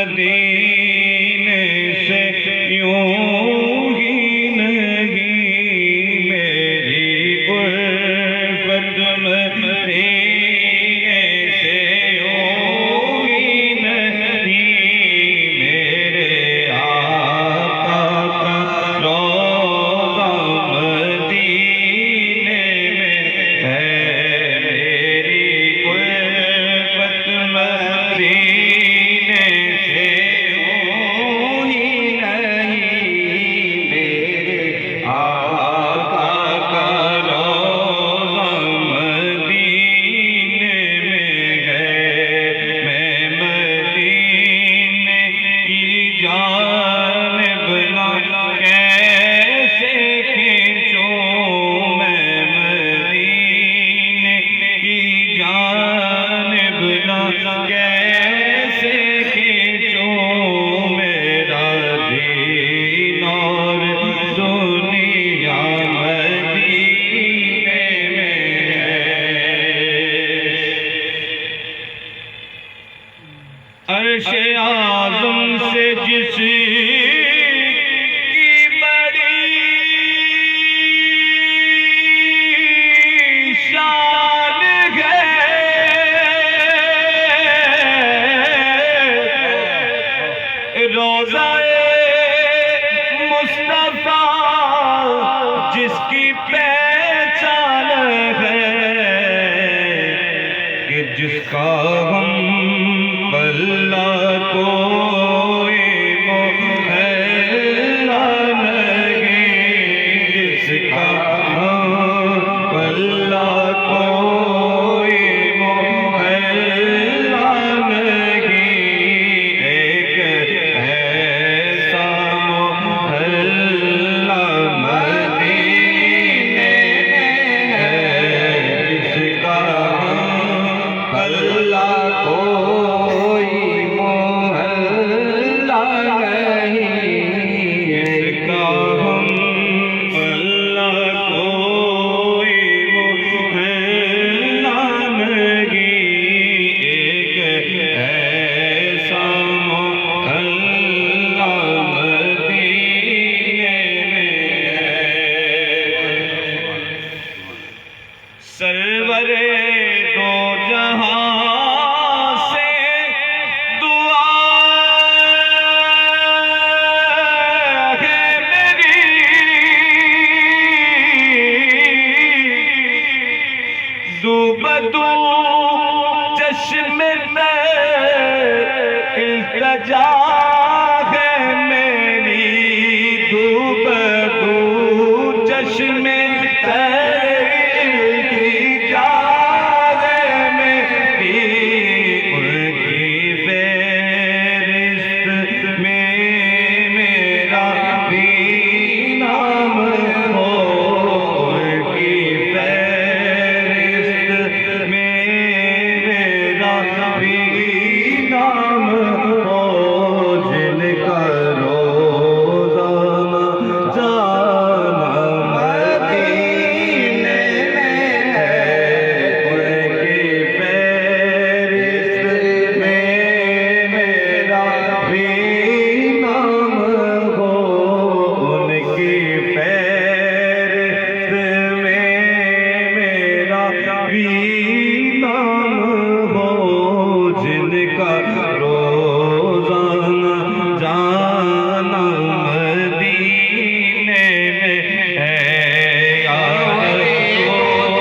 مدینے سے یوں ہی نہیں میری الفت مدینے سے یوں ہی نہیں میرے آقا کا روضہ مدینے میں ہے میری الفت مدینے سے یوں ہی نہیں میرے آقا کا روضہ مدینے میں ہے میں مدینے کی جانب نہ کیسے کھینچوں میں مدینے کی جانب نہ کیسے کھینچوں میرا دین اور دنیا مدینے میں ہے عرش اعظم سے جس کی بڑی شان ہے روضہ مصطفیٰ جس کی پہچان ہے کہ جس کا ہم پلہ کوئی محلہ نہیں جس کا ہم پلہ کوئی محلہ نہیں ایک ایسا محلہ مدینے میں ہے جس کا ہم پلہ کوئی محلہ نہیں جس کا ہم پلہ کوئی محلہ نہیں ایک ایسا محلہ مدینے میں ہے سرور دو جہاں سے دعا ہے میری دو بدو چشم التجا ہے میری دو بدو چشم التجا ہے میری ان کی فہرست میں میرا بھی نام ہو ان کی فہرست میں میرا بھی نام ہو جن کا روضہ جانا مدینے میں ہے ان کی فہرست میں میرا بھی نام ہو ان کی فہرست میں میرا بھی نام ہو جن کا روزہ جانا مدینے میں ہے یا رسول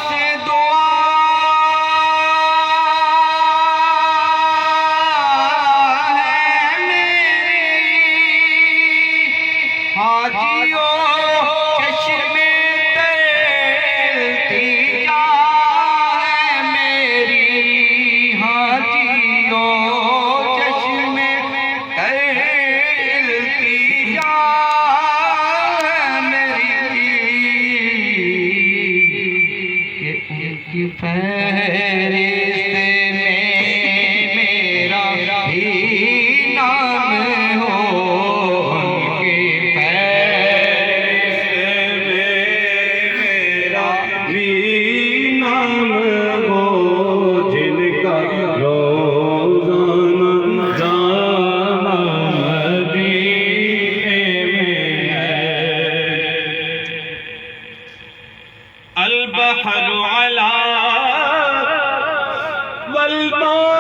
سے دعا ہے میری حاجیوں چشم التجا ہے میری حاجیوں چشم التجا ہے میری کہ ان کی فہرست میں میرا بھی نام ہو ان کی فہرست میں میرا بھی نام ہو جن کا کلمہ